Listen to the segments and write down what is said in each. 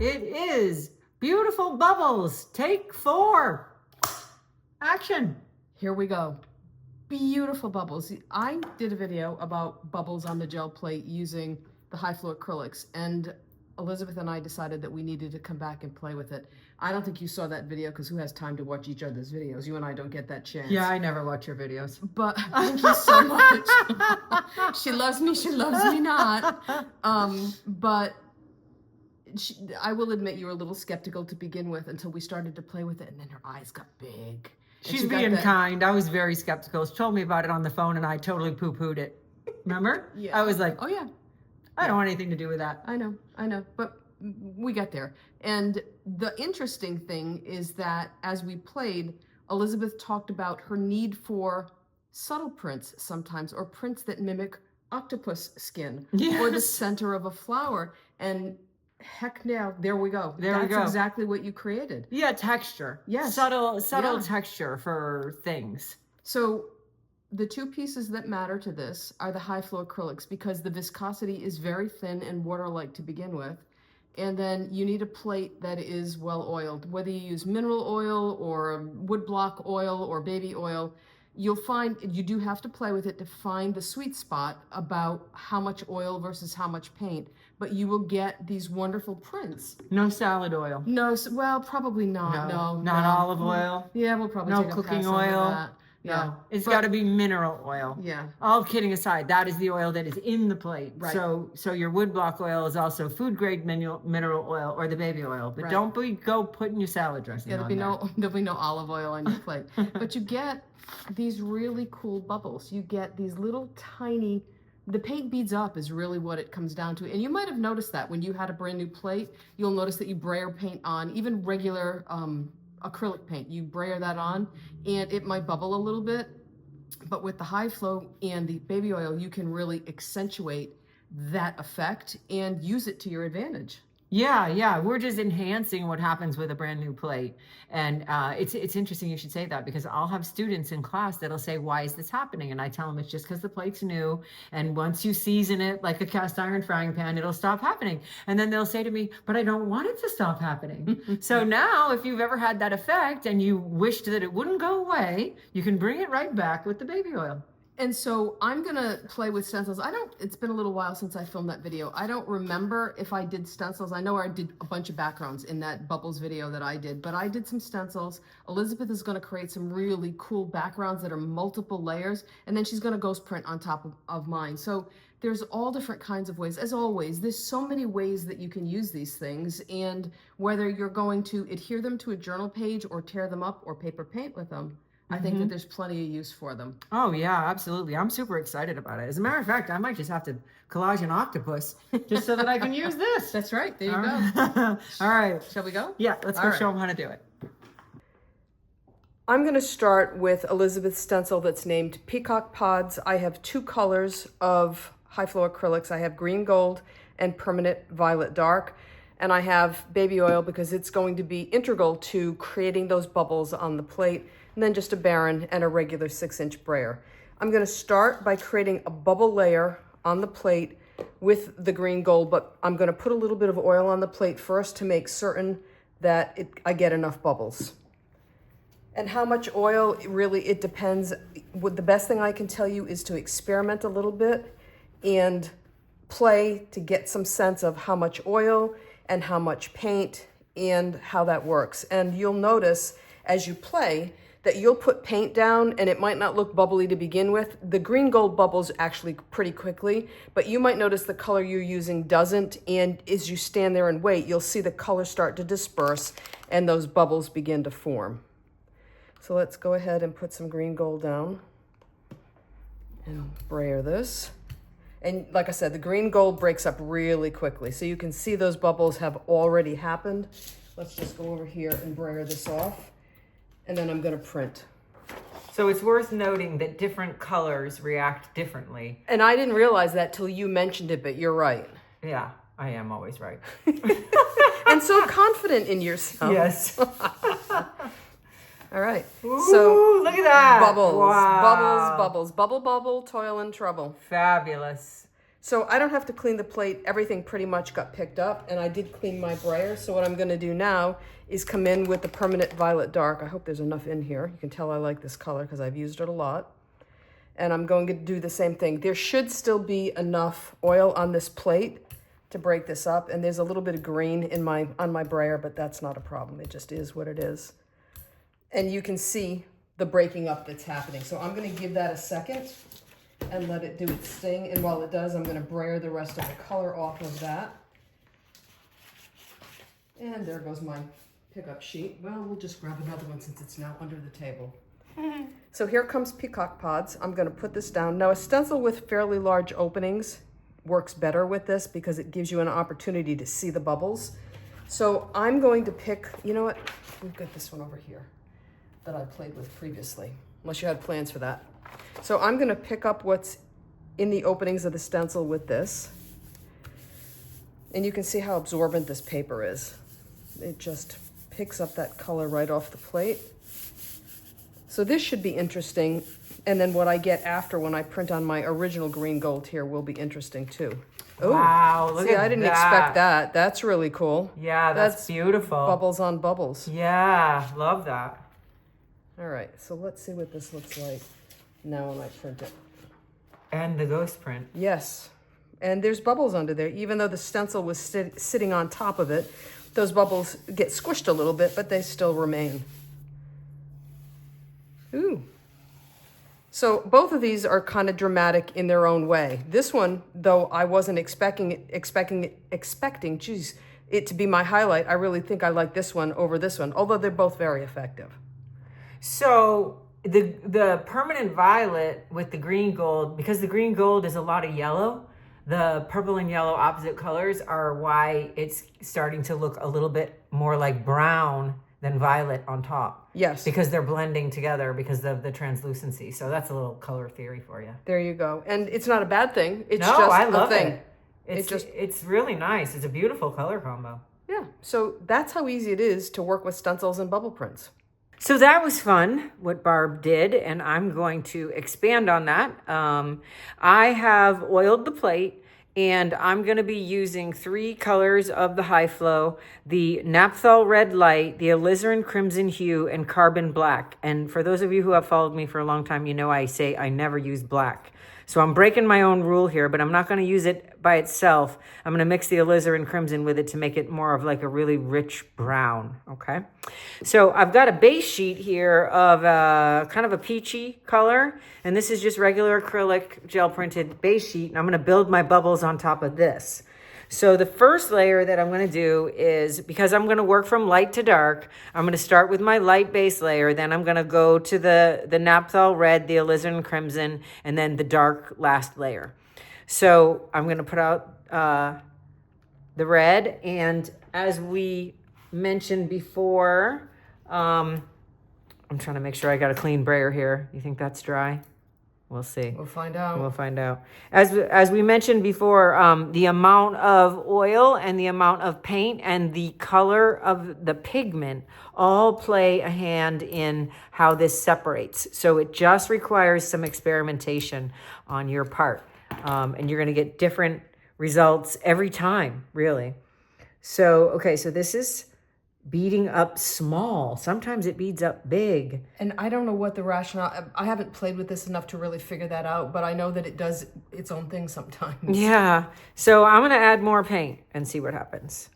it is beautiful bubbles. Take 4. Action. Here we go. Beautiful bubbles. I did a video about bubbles on the gel plate using the High Flow Acrylics, and Elizabeth and I decided that we needed to come back and play with it. I don't think you saw that video because who has time to watch each other's videos? You and I don't get that chance. Yeah, I never watch your videos. But thank you so much. She loves me not. But I will admit you were a little skeptical to begin with until we started to play with it, and then her eyes got big. She's being kind. I was very skeptical. She told me about it on the phone and I totally poo-pooed it. Remember? Yeah. I was like, oh yeah. I don't want anything to do with that. I know. But we got there. And the interesting thing is that as we played, Elizabeth talked about her need for subtle prints sometimes, or prints that mimic octopus skin, or the center of a flower. And heck now, there we go. That's exactly what you created. Yeah, texture. Yes. Subtle texture for things. So the two pieces that matter to this are the High Flow Acrylics, because the viscosity is very thin and water-like to begin with. And then you need a plate that is well oiled. Whether you use mineral oil or woodblock oil or baby oil, you'll find you do have to play with it to find the sweet spot about how much oil versus how much paint. But you will get these wonderful prints. No salad oil. No, well, probably not. No, not olive oil. Yeah, we'll probably no take a cooking pass on oil. that. Yeah, no, it's got to be mineral oil. Yeah. All kidding aside, that is the oil that is in the plate. Right. So your woodblock oil is also food grade mineral oil or the baby oil. But don't go putting your salad dressing on there. There'll be no olive oil on your plate. But you get these really cool bubbles. You get these little tiny. The paint beads up is really what it comes down to. And you might have noticed that when you had a brand new plate, you'll notice that you brayer paint on, even regular acrylic paint. You brayer that on and it might bubble a little bit. But with the High Flow and the baby oil, you can really accentuate that effect and use it to your advantage. Yeah, we're just enhancing what happens with a brand new plate. And it's interesting you should say that, because I'll have students in class that'll say, why is this happening? And I tell them it's just because the plate's new, and once you season it like a cast iron frying pan, it'll stop happening. And then they'll say to me, but I don't want it to stop happening. So now if you've ever had that effect and you wished that it wouldn't go away, you can bring it right back with the baby oil. And so I'm gonna play with stencils. It's been a little while since I filmed that video. I don't remember if I did stencils. I know I did a bunch of backgrounds in that bubbles video that I did, but I did some stencils. Elizabeth is gonna create some really cool backgrounds that are multiple layers, and then she's gonna ghost print on top of mine. So there's all different kinds of ways. As always, there's so many ways that you can use these things, and whether you're going to adhere them to a journal page or tear them up or paper paint with them, I think that there's plenty of use for them. Oh, yeah, absolutely. I'm super excited about it. As a matter of fact, I might just have to collage an octopus just so that I can use this. That's right. There you go. All right. Shall we go? Yeah, let's go show them how to do it. I'm going to start with Elizabeth's stencil that's named Peacock Pods. I have 2 colors of High Flow Acrylics. I have green gold and permanent violet dark. And I have baby oil because it's going to be integral to creating those bubbles on the plate. And then just a Baron and a regular 6-inch brayer. I'm going to start by creating a bubble layer on the plate with the green gold, but I'm going to put a little bit of oil on the plate first to make certain that I get enough bubbles. And how much oil, it depends. The best thing I can tell you is to experiment a little bit and play to get some sense of how much oil and how much paint and how that works. And you'll notice as you play that you'll put paint down and it might not look bubbly to begin with. The green gold bubbles actually pretty quickly, but you might notice the color you're using doesn't, and as you stand there and wait, you'll see the color start to disperse and those bubbles begin to form. So let's go ahead and put some green gold down and brayer this. And like I said, the green gold breaks up really quickly, so you can see those bubbles have already happened. Let's just go over here and brayer this off. And then I'm going to print. So it's worth noting that different colors react differently. And I didn't realize that till you mentioned it, but you're right. Yeah, I am always right. And so confident in yourself. Yes. All right. Ooh, so look at that. Bubbles, wow. bubbles, bubble, bubble, toil and trouble. Fabulous. So I don't have to clean the plate. Everything pretty much got picked up, and I did clean my brayer. So what I'm gonna do now is come in with the Permanent Violet Dark. I hope there's enough in here. You can tell I like this color because I've used it a lot. And I'm going to do the same thing. There should still be enough oil on this plate to break this up. And there's a little bit of green in on my brayer, but that's not a problem. It just is what it is. And you can see the breaking up that's happening. So I'm gonna give that a second and let it do its thing. And while it does, I'm gonna brayer the rest of the color off of that. And there goes my pickup sheet. Well, we'll just grab another one since it's now under the table. So here comes peacock pods. I'm gonna put this down. Now a stencil with fairly large openings works better with this because it gives you an opportunity to see the bubbles. So I'm going to pick, you know what? We've got this one over here that I played with previously, unless you had plans for that. So I'm gonna pick up what's in the openings of the stencil with this. And you can see how absorbent this paper is. It just picks up that color right off the plate. So this should be interesting. And then what I get after when I print on my original green gold here will be interesting too. Oh, wow, look see, at I didn't that. expect that. That's really cool. Yeah, that's beautiful. Bubbles on bubbles. Yeah, love that. All right, so let's see what this looks like now when I print it. And the ghost print. Yes, and there's bubbles under there. Even though the stencil was sitting on top of it, those bubbles get squished a little bit, but they still remain. Ooh. So both of these are kind of dramatic in their own way. This one, though I wasn't expecting, geez, it to be my highlight, I really think I like this one over this one, although they're both very effective. So the permanent violet with the green gold, because the green gold is a lot of yellow, the purple and yellow opposite colors are why it's starting to look a little bit more like brown than violet on top. Yes. Because they're blending together because of the translucency. So that's a little color theory for you. There you go. And it's not a bad thing. It's no, just I love a thing. It's really nice. It's a beautiful color combo. Yeah. So that's how easy it is to work with stencils and bubble prints. So that was fun, what Barb did, and I'm going to expand on that. I have oiled the plate, and I'm going to be using 3 colors of the High Flow, the Naphthol Red Light, the Alizarin Crimson Hue, and Carbon Black. And for those of you who have followed me for a long time, you know I say I never use black. So I'm breaking my own rule here, but I'm not going to use it by itself. I'm going to mix the alizarin crimson with it to make it more of like a really rich brown, okay? So I've got a base sheet here of kind of a peachy color, and this is just regular acrylic gel printed base sheet, and I'm going to build my bubbles on top of this. So the first layer that I'm going to do is, because I'm going to work from light to dark, I'm going to start with my light base layer, then I'm going to go to the Naphthol Red, the Alizarin Crimson, and then the dark last layer. So I'm going to put out the red, and as we mentioned before, I'm trying to make sure I got a clean brayer here. You think that's dry? We'll see. We'll find out. We'll find out. As we mentioned before, the amount of oil and the amount of paint and the color of the pigment all play a hand in how this separates. So it just requires some experimentation on your part. And you're going to get different results every time, really. So, okay, so this is beading up small. Sometimes it beads up big. And I don't know what the rationale, I haven't played with this enough to really figure that out, but I know that it does its own thing sometimes. Yeah. So I'm going to add more paint and see what happens.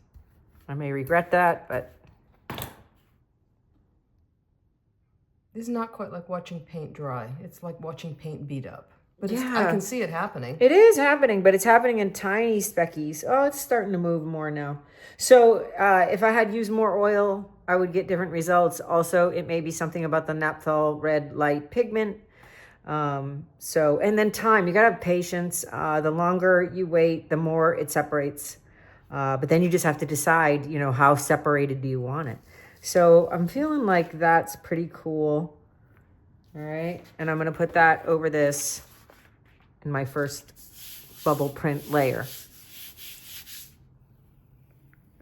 I may regret that, but. This is not quite like watching paint dry. It's like watching paint bead up. But Yeah. I can see it happening. It is happening, but it's happening in tiny speckies. Oh, it's starting to move more now. So if I had used more oil, I would get different results. Also, it may be something about the Naphthol Red Light pigment. And then time. You got to have patience. The longer you wait, the more it separates. But then you just have to decide, you know, how separated do you want it. So I'm feeling like that's pretty cool. All right. And I'm going to put that over this in my first bubble print layer.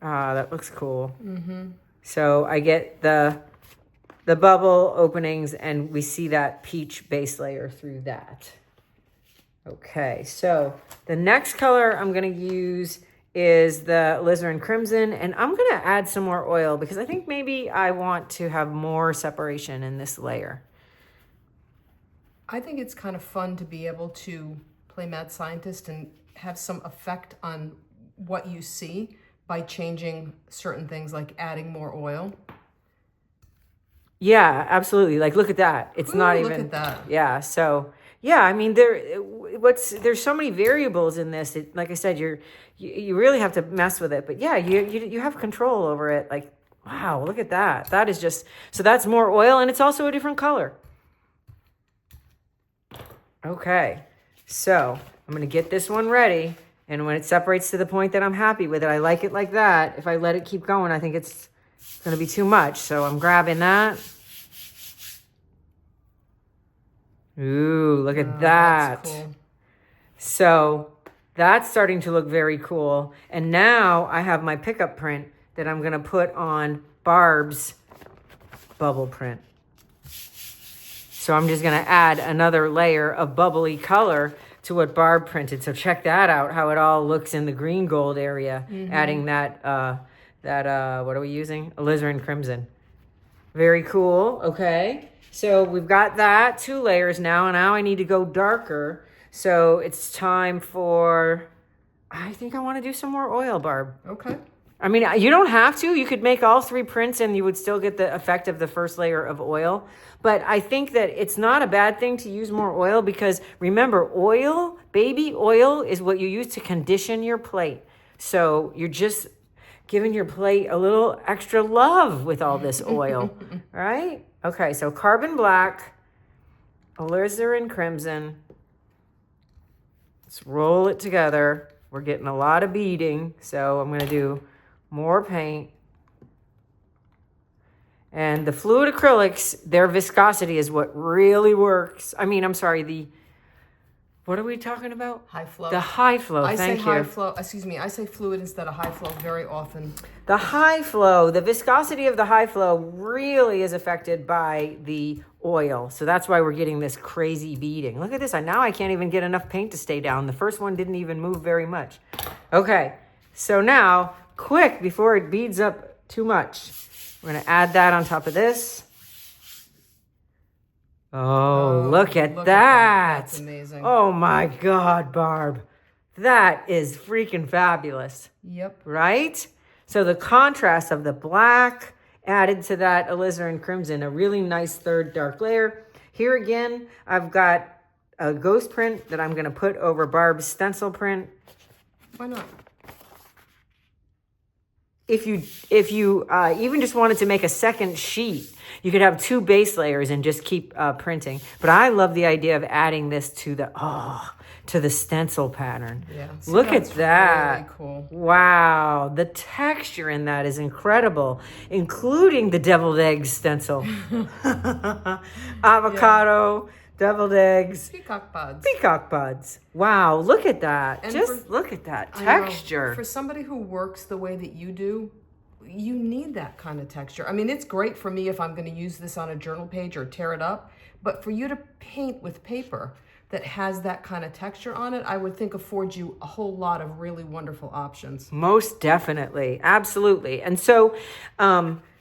That looks cool. Mm-hmm. So I get the bubble openings, and we see that peach base layer through that. Okay, so The next color I'm going to use is the alizarin crimson, and I'm going to add some more oil because I think maybe I want to have more separation in this layer. I think it's kind of fun to be able to play mad scientist and have some effect on what you see by changing certain things, like adding more oil. Yeah, absolutely. Like, look at that. It's not even. Look at that. Yeah. So, yeah, I mean, there's so many variables in this. Like I said, you really have to mess with it. But yeah, you have control over it. Like, wow, look at that. That is just, so that's more oil, and it's also a different color. Okay. So I'm going to get this one ready. And when it separates to the point that I'm happy with it, I like it like that. If I let it keep going, I think it's going to be too much. So I'm grabbing that. Ooh, look at that. That's cool. So that's starting to look very cool. And now I have my pickup print that I'm going to put on Barb's bubble print. So I'm just going to add another layer of bubbly color to what Barb printed. So check that out, how it all looks in the green gold area, adding that, what are we using? Alizarin crimson. Very cool. Okay. So we've got that, 2 layers now, and now I need to go darker. So it's time for, I think I want to do some more oil, Barb. Okay. I mean, you don't have to. You could make all 3 prints and you would still get the effect of the first layer of oil. But I think that it's not a bad thing to use more oil because remember, oil, baby oil, is what you use to condition your plate. So you're just giving your plate a little extra love with all this oil, right? Okay, so carbon black, alizarin crimson. Let's roll it together. We're getting a lot of beading, so I'm going to do more paint. And the fluid acrylics, their viscosity is what really works. I mean, I'm sorry, what are we talking about? High flow. The high flow, I thank say you. high flow, excuse me, I say fluid instead of high flow very often. The high flow, the viscosity of the high flow really is affected by the oil. So that's why we're getting this crazy beading. Look at this. Now I can't even get enough paint to stay down. The first one didn't even move very much. Okay, so now, quick, before it beads up too much, we're going to add that on top of this. Oh, look at that. That's amazing. Oh my God, Barb. That is freaking fabulous. Yep. Right? So the contrast of the black added to that alizarin crimson, a really nice third dark layer. Here again, I've got a ghost print that I'm going to put over Barb's stencil print. Why not? If you even just wanted to make a second sheet, you could have 2 base layers and just keep printing. But I love the idea of adding this to the stencil pattern. Yeah. Look at that. Really cool. Wow. The texture in that is incredible, including the deviled eggs stencil. Avocado, deviled eggs. Peacock buds. Peacock buds. Wow. Look at that. And just look at that texture. For somebody who works the way that you do, you need that kind of texture. I mean, it's great for me if I'm going to use this on a journal page or tear it up, but for you to paint with paper that has that kind of texture on it, I would think affords you a whole lot of really wonderful options. Most definitely. Absolutely. And so,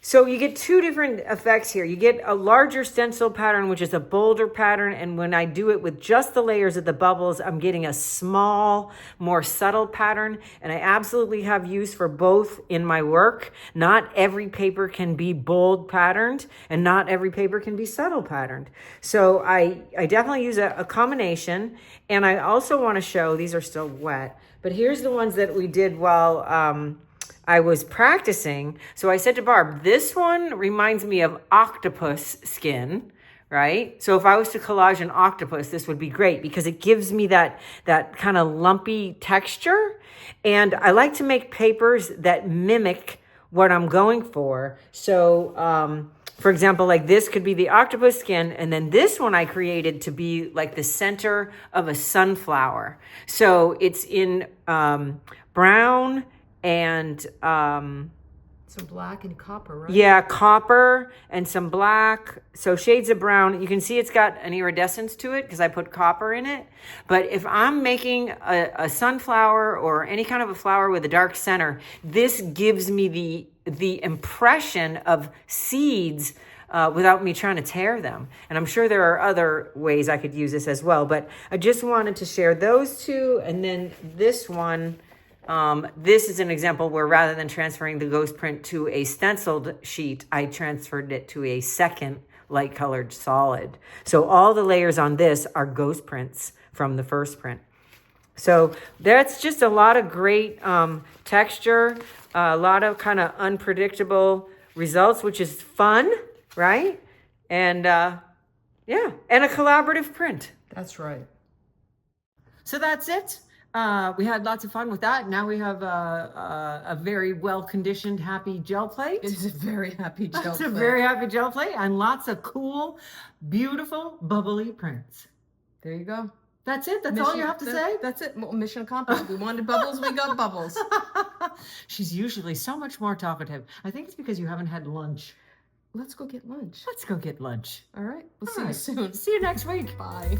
so you get 2 different effects here. You get a larger stencil pattern, which is a bolder pattern. And when I do it with just the layers of the bubbles, I'm getting a small, more subtle pattern. And I absolutely have use for both in my work. Not every paper can be bold patterned and not every paper can be subtle patterned. So I definitely use a combination. And I also want to show, these are still wet, but here's the ones that we did while, I was practicing. So I said to Barb, this one reminds me of octopus skin, right? So if I was to collage an octopus, this would be great because it gives me that kind of lumpy texture. And I like to make papers that mimic what I'm going for. So, for example, like this could be the octopus skin. And then this one I created to be like the center of a sunflower. So it's in brown and Some black and copper, right? Yeah, copper and some black. So shades of brown. You can see it's got an iridescence to it because I put copper in it. But if I'm making a sunflower or any kind of a flower with a dark center, this gives me the impression of seeds without me trying to tear them. And I'm sure there are other ways I could use this as well. But I just wanted to share those two. And then this one, this is an example where rather than transferring the ghost print to a stenciled sheet, I transferred it to a second light colored solid. So all the layers on this are ghost prints from the first print. So that's just a lot of great texture, a lot of kind of unpredictable results, which is fun, right? And yeah, and a collaborative print. That's right. So that's it. We had lots of fun with that. Now we have a very well-conditioned, happy gel plate. It's a very happy gel plate. It's a very happy gel plate and lots of cool, beautiful, bubbly prints. There you go. That's it? That's all you have to say? That's it. Well, mission accomplished. We wanted bubbles, we got bubbles. She's usually so much more talkative. I think it's because you haven't had lunch. Let's go get lunch. Let's go get lunch. All right. We'll All see you right. soon. See you next week. Bye.